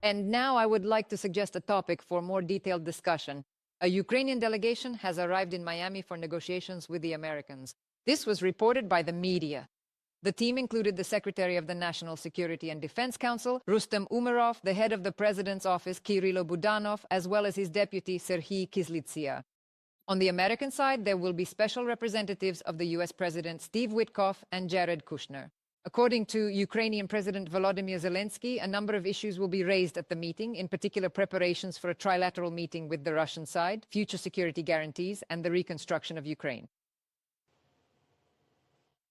And now I would like to suggest a topic for more detailed discussion. A Ukrainian delegation has arrived in Miami for negotiations with the Americans. This was reported by the media. The team included the Secretary of the National Security and Defense Council, Rustem Umerov, the head of the President's office, Kirilo Budanov, as well as his deputy, Serhiy Kyslytsya. On the American side, there will be special representatives of the U.S. President Steve Witkoff and Jared Kushner. According to Ukrainian President Volodymyr Zelensky, a number of issues will be raised at the meeting, in particular preparations for a trilateral meeting with the Russian side, future security guarantees, and the reconstruction of Ukraine.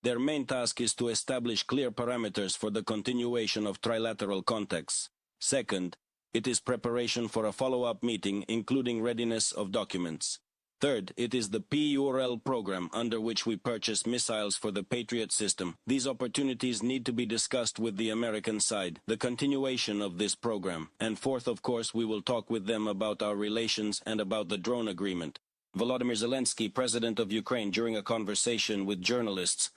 Their main task is to establish clear parameters for the continuation of trilateral contacts. Second, it is preparation for a follow-up meeting, including readiness of documents. Third, it is the PURL program under which we purchase missiles for the Patriot system. These opportunities need to be discussed with the American side, the continuation of this program. And fourth, of course, we will talk with them about our relations and about the drone agreement. Volodymyr Zelensky, president of Ukraine, during a conversation with journalists.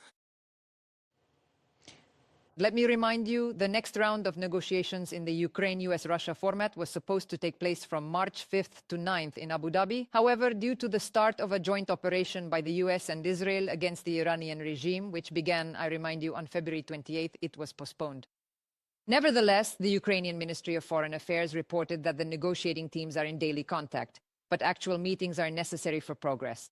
Let me remind you, the next round of negotiations in the Ukraine-US-Russia format was supposed to take place from March 5th to 9th in Abu Dhabi. However, due to the start of a joint operation by the US and Israel against the Iranian regime, which began, I remind you, on February 28th, it was postponed. Nevertheless, the Ukrainian Ministry of Foreign Affairs reported that the negotiating teams are in daily contact, but actual meetings are necessary for progress.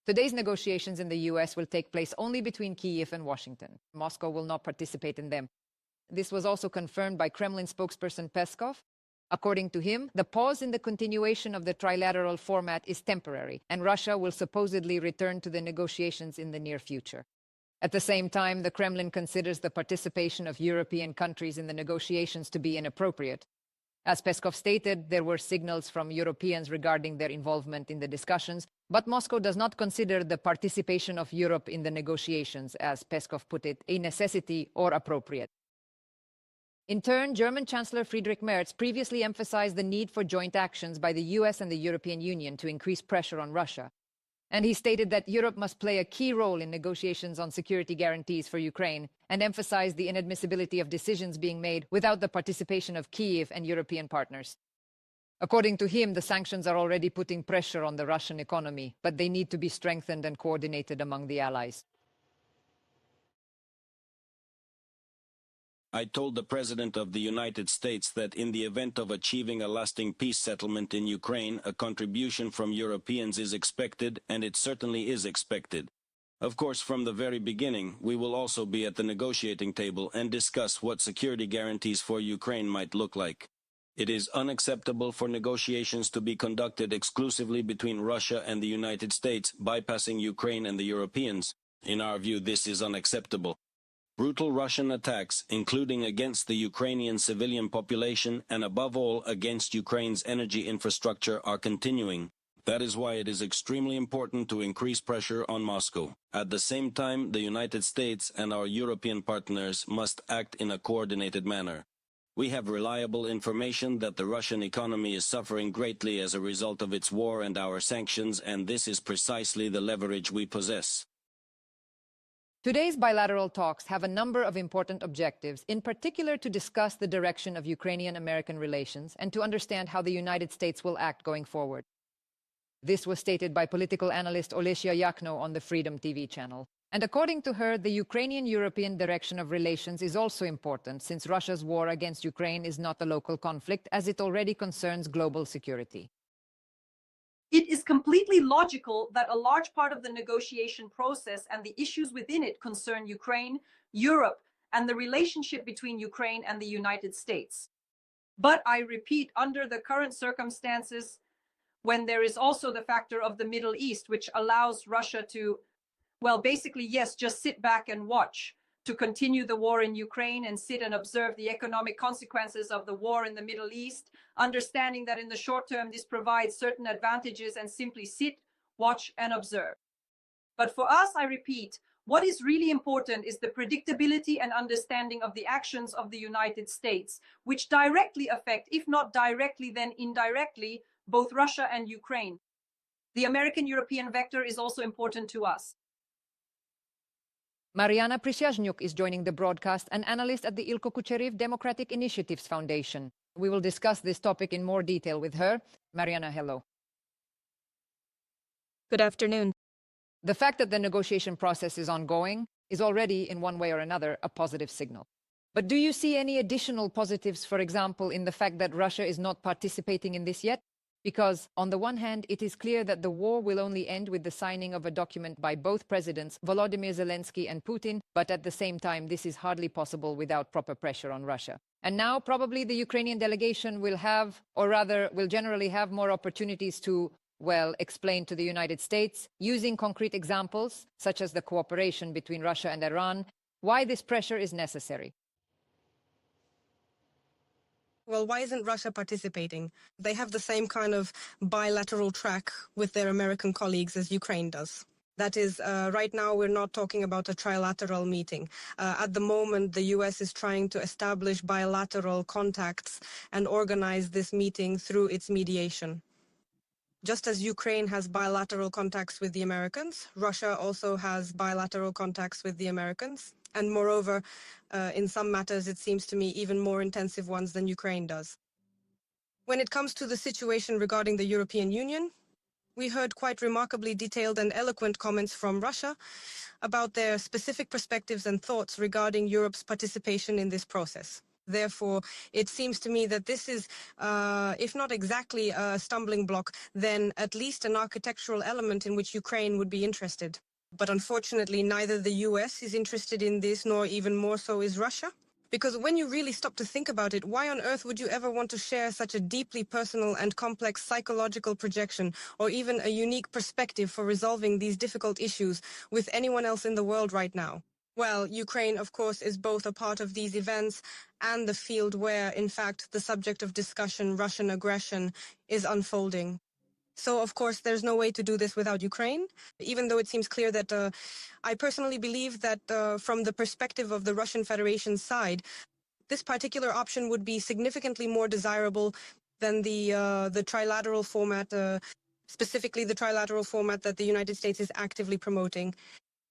Today's negotiations in the US will take place only between Kyiv and Washington. Moscow will not participate in them. This was also confirmed by Kremlin spokesperson Peskov. According to him, the pause in the continuation of the trilateral format is temporary, and Russia will supposedly return to the negotiations in the near future. At the same time, the Kremlin considers the participation of European countries in the negotiations to be inappropriate. As Peskov stated, there were signals from Europeans regarding their involvement in the discussions, but Moscow does not consider the participation of Europe in the negotiations, as Peskov put it, a necessity or appropriate. In turn, German Chancellor Friedrich Merz previously emphasized the need for joint actions by the US and the European Union to increase pressure on Russia. And he stated that Europe must play a key role in negotiations on security guarantees for Ukraine, and emphasized the inadmissibility of decisions being made without the participation of Kyiv and European partners. According to him, the sanctions are already putting pressure on the Russian economy, but they need to be strengthened and coordinated among the allies. I told the President of the United States that in the event of achieving a lasting peace settlement in Ukraine, a contribution from Europeans is expected, and it certainly is expected. Of course, from the very beginning, we will also be at the negotiating table and discuss what security guarantees for Ukraine might look like. It is unacceptable for negotiations to be conducted exclusively between Russia and the United States, bypassing Ukraine and the Europeans. In our view, this is unacceptable. Brutal Russian attacks, including against the Ukrainian civilian population and above all against Ukraine's energy infrastructure, are continuing. That is why it is extremely important to increase pressure on Moscow. At the same time, the United States and our European partners must act in a coordinated manner. We have reliable information that the Russian economy is suffering greatly as a result of its war and our sanctions, and this is precisely the leverage we possess. Today's bilateral talks have a number of important objectives, in particular to discuss the direction of Ukrainian-American relations and to understand how the United States will act going forward. This was stated by political analyst Olesya Yakhno on the Freedom TV channel. And according to her, the Ukrainian-European direction of relations is also important, since Russia's war against Ukraine is not a local conflict, as it already concerns global security. It is completely logical that a large part of the negotiation process and the issues within it concern Ukraine, Europe, and the relationship between Ukraine and the United States. But I repeat, under the current circumstances, when there is also the factor of the Middle East, which allows Russia to, well, basically, yes, just sit back and watch, to continue the war in Ukraine and sit and observe the economic consequences of the war in the Middle East, understanding that in the short term this provides certain advantages, and simply sit, watch, and observe. But for us, I repeat, what is really important is the predictability and understanding of the actions of the United States, which directly affect, if not directly, then indirectly, both Russia and Ukraine. The American-European vector is also important to us. Mariana Prisyaznyuk is joining the broadcast, an analyst at the Ilko Kucherev Democratic Initiatives Foundation. We will discuss this topic in more detail with her. Mariana, hello. Good afternoon. The fact that the negotiation process is ongoing is already, in one way or another, a positive signal. But do you see any additional positives, for example, in the fact that Russia is not participating in this yet? Because, on the one hand, it is clear that the war will only end with the signing of a document by both presidents, Volodymyr Zelensky and Putin, but at the same time, this is hardly possible without proper pressure on Russia. And now, probably the Ukrainian delegation will have, or rather, will generally have more opportunities to, well, explain to the United States, using concrete examples, such as the cooperation between Russia and Iran, why this pressure is necessary. Well, why isn't Russia participating? They have the same kind of bilateral track with their American colleagues as Ukraine does. That is, right now we're not talking about a trilateral meeting. At the moment, the US is trying to establish bilateral contacts and organize this meeting through its mediation. Just as Ukraine has bilateral contacts with the Americans, Russia also has bilateral contacts with the Americans. And moreover, in some matters, it seems to me, even more intensive ones than Ukraine does. When it comes to the situation regarding the European Union, we heard quite remarkably detailed and eloquent comments from Russia about their specific perspectives and thoughts regarding Europe's participation in this process. Therefore, it seems to me that this is, if not exactly a stumbling block, then at least an architectural element in which Ukraine would be interested. But unfortunately, neither the US is interested in this, nor even more so is Russia. Because when you really stop to think about it, why on earth would you ever want to share such a deeply personal and complex psychological projection, or even a unique perspective for resolving these difficult issues with anyone else in the world right now? Well, Ukraine, of course, is both a part of these events and the field where, in fact, the subject of discussion, Russian aggression, is unfolding. So, of course, there's no way to do this without Ukraine, even though it seems clear that I personally believe that from the perspective of the Russian Federation side, this particular option would be significantly more desirable than the trilateral format, specifically the trilateral format that the United States is actively promoting.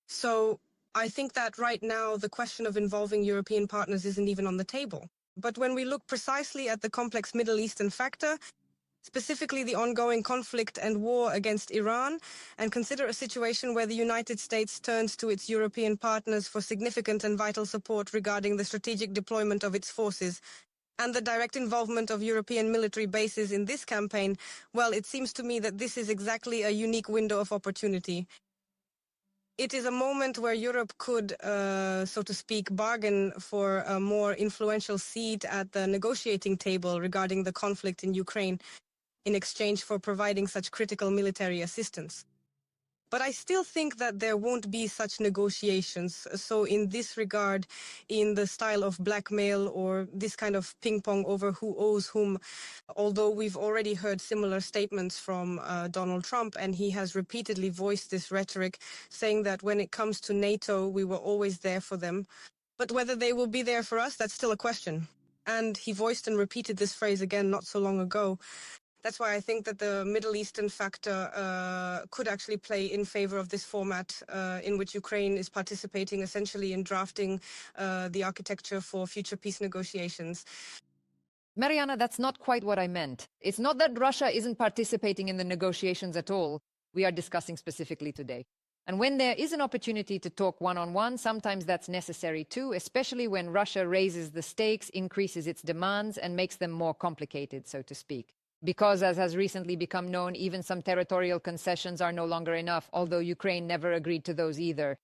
So I think that right now the question of involving European partners isn't even on the table. But when we look precisely at the complex Middle Eastern factor, specifically the ongoing conflict and war against Iran, and consider a situation where the United States turns to its European partners for significant and vital support regarding the strategic deployment of its forces, and the direct involvement of European military bases in this campaign, well, it seems to me that this is exactly a unique window of opportunity. It is a moment where Europe could, so to speak, bargain for a more influential seat at the negotiating table regarding the conflict in Ukraine, in exchange for providing such critical military assistance. But I still think that there won't be such negotiations. So in this regard, in the style of blackmail or this kind of ping-pong over who owes whom, although we've already heard similar statements from Donald Trump, and he has repeatedly voiced this rhetoric, saying that when it comes to NATO, we were always there for them. But whether they will be there for us, that's still a question. And he voiced and repeated this phrase again not so long ago. That's why I think that the Middle Eastern factor could actually play in favor of this format in which Ukraine is participating essentially in drafting the architecture for future peace negotiations. Mariana, that's not quite what I meant. It's not that Russia isn't participating in the negotiations at all. We are discussing specifically today. And when there is an opportunity to talk one-on-one, sometimes that's necessary too, especially when Russia raises the stakes, increases its demands, and makes them more complicated, so to speak. Because, as has recently become known, even some territorial concessions are no longer enough, although Ukraine never agreed to those either.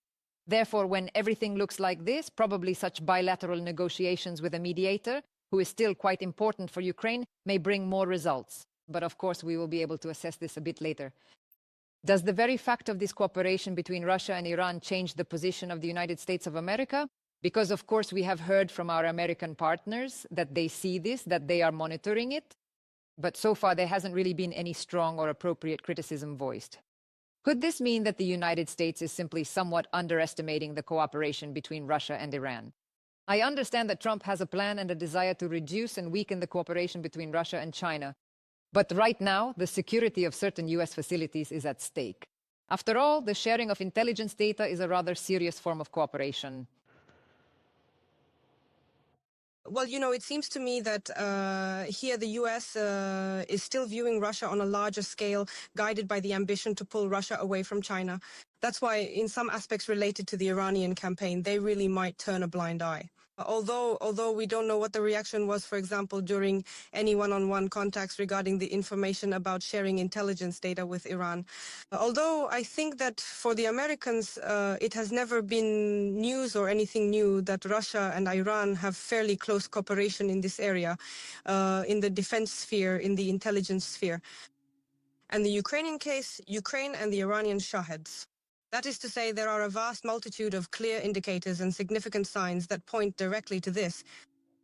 Therefore, when everything looks like this, probably such bilateral negotiations with a mediator, who is still quite important for Ukraine, may bring more results. But of course, we will be able to assess this a bit later. Does the very fact of this cooperation between Russia and Iran change the position of the United States of America? Because, of course, we have heard from our American partners that they see this, that they are monitoring it. But so far, there hasn't really been any strong or appropriate criticism voiced. Could this mean that the United States is simply somewhat underestimating the cooperation between Russia and Iran? I understand that Trump has a plan and a desire to reduce and weaken the cooperation between Russia and China. But right now, the security of certain US facilities is at stake. After all, the sharing of intelligence data is a rather serious form of cooperation. Well, it seems to me that here the US is still viewing Russia on a larger scale, guided by the ambition to pull Russia away from China. That's why, in some aspects related to the Iranian campaign, they really might turn a blind eye. Although we don't know what the reaction was, for example, during any one-on-one contacts regarding the information about sharing intelligence data with Iran. Although I think that for the Americans, it has never been news or anything new that Russia and Iran have fairly close cooperation in this area, in the defense sphere, in the intelligence sphere. And the Ukrainian case, Ukraine and the Iranian Shatters. That is to say, there are a vast multitude of clear indicators and significant signs that point directly to this,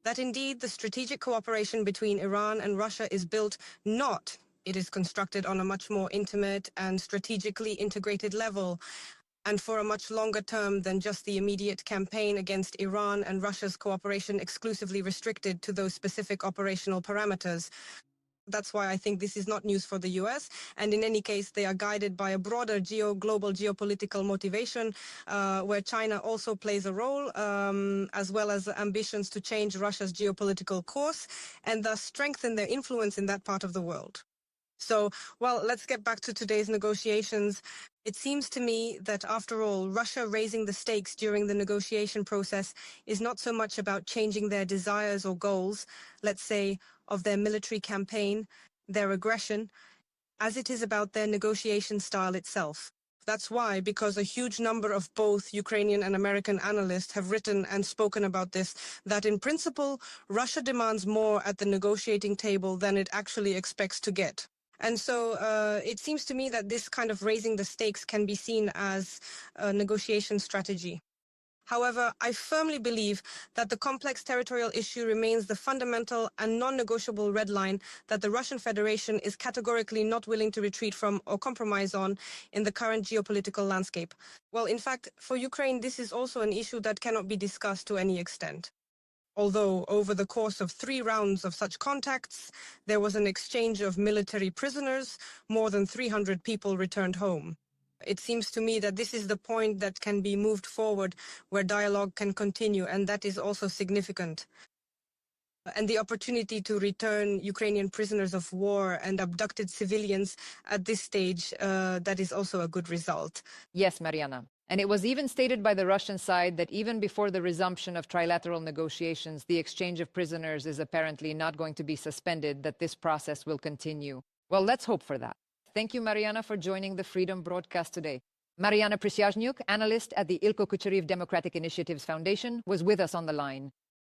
that indeed the strategic cooperation between Iran and Russia is built not, it is constructed on a much more intimate and strategically integrated level, and for a much longer term than just the immediate campaign against Iran and Russia's cooperation exclusively restricted to those specific operational parameters. That's why I think this is not news for the US. And in any case, they are guided by a broader global geopolitical motivation, where China also plays a role, as well as ambitions to change Russia's geopolitical course and thus strengthen their influence in that part of the world. So, well, let's get back to today's negotiations. It seems to me that, after all, Russia raising the stakes during the negotiation process is not so much about changing their desires or goals, let's say, of their military campaign, their aggression, as it is about their negotiation style itself. That's why, because a huge number of both Ukrainian and American analysts have written and spoken about this, that in principle, Russia demands more at the negotiating table than it actually expects to get. And so it seems to me that this kind of raising the stakes can be seen as a negotiation strategy. However, I firmly believe that the complex territorial issue remains the fundamental and non-negotiable red line that the Russian Federation is categorically not willing to retreat from or compromise on in the current geopolitical landscape. Well, in fact, for Ukraine, this is also an issue that cannot be discussed to any extent. Although over the course of 3 rounds of such contacts, there was an exchange of military prisoners, more than 300 people returned home. It seems to me that this is the point that can be moved forward, where dialogue can continue, and that is also significant. And the opportunity to return Ukrainian prisoners of war and abducted civilians at this stage, that is also a good result. Yes, Mariana. And it was even stated by the Russian side that even before the resumption of trilateral negotiations, the exchange of prisoners is apparently not going to be suspended, that this process will continue. Well, let's hope for that. Thank you, Mariana, for joining the Freedom broadcast today. Mariana Przyjaźniuk, analyst at the Ilko Kucherev Democratic Initiatives Foundation, was with us on the line.